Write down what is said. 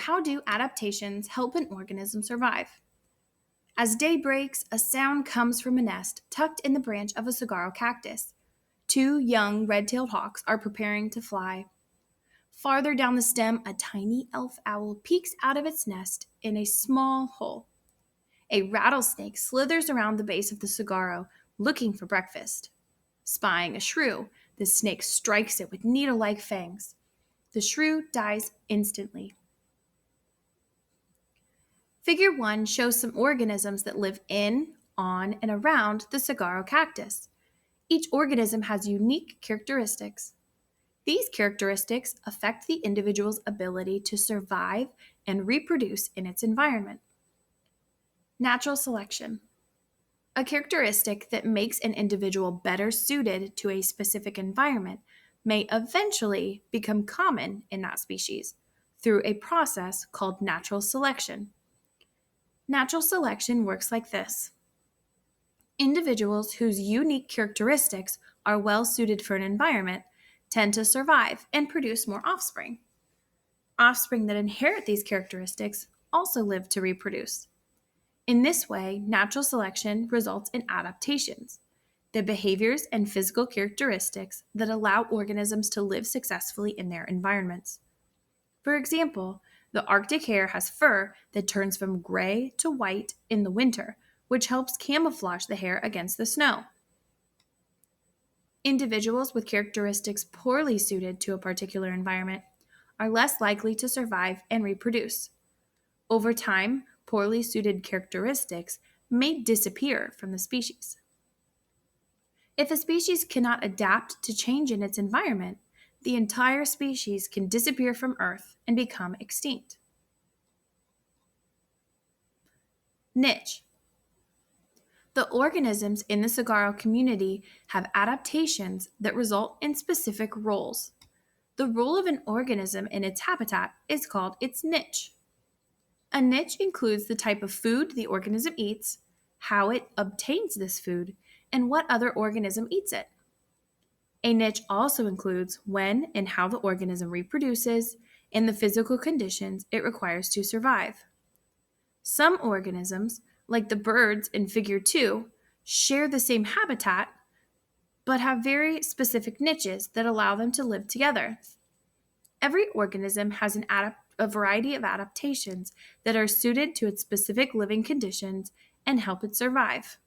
how do adaptations help an organism survive? As day breaks, a sound comes from a nest tucked in the branch of a saguaro cactus. Two young red-tailed hawks are preparing to fly. Farther down the stem, a tiny elf owl peeks out of its nest in a small hole. A rattlesnake slithers around the base of the saguaro, looking for breakfast. Spying a shrew, the snake strikes it with needle-like fangs. The shrew dies instantly. Figure 1 shows some organisms that live in, on, and around the saguaro cactus. Each organism has unique characteristics. These characteristics affect the individual's ability to survive and reproduce in its environment. Natural selection. A characteristic that makes an individual better suited to a specific environment may eventually become common in that species through a process called natural selection. Natural selection works like this. Individuals whose unique characteristics are well suited for an environment tend to survive and produce more offspring. Offspring that inherit these characteristics also live to reproduce. In this way, natural selection results in adaptations, the behaviors and physical characteristics that allow organisms to live successfully in their environments. For example, the Arctic hare has fur that turns from gray to white in the winter, which helps camouflage the hare against the snow. Individuals with characteristics poorly suited to a particular environment are less likely to survive and reproduce. Over time, poorly suited characteristics may disappear from the species. If a species cannot adapt to change in its environment, the entire species can disappear from Earth and become extinct. Niche. The organisms in the saguaro community have adaptations that result in specific roles. The role of an organism in its habitat is called its niche. A niche includes the type of food the organism eats, how it obtains this food, and what other organism eats it. A niche also includes when and how the organism reproduces and the physical conditions it requires to survive. Some organisms, like the birds in Figure 2, share the same habitat but have very specific niches that allow them to live together. Every organism has a variety of adaptations that are suited to its specific living conditions and help it survive.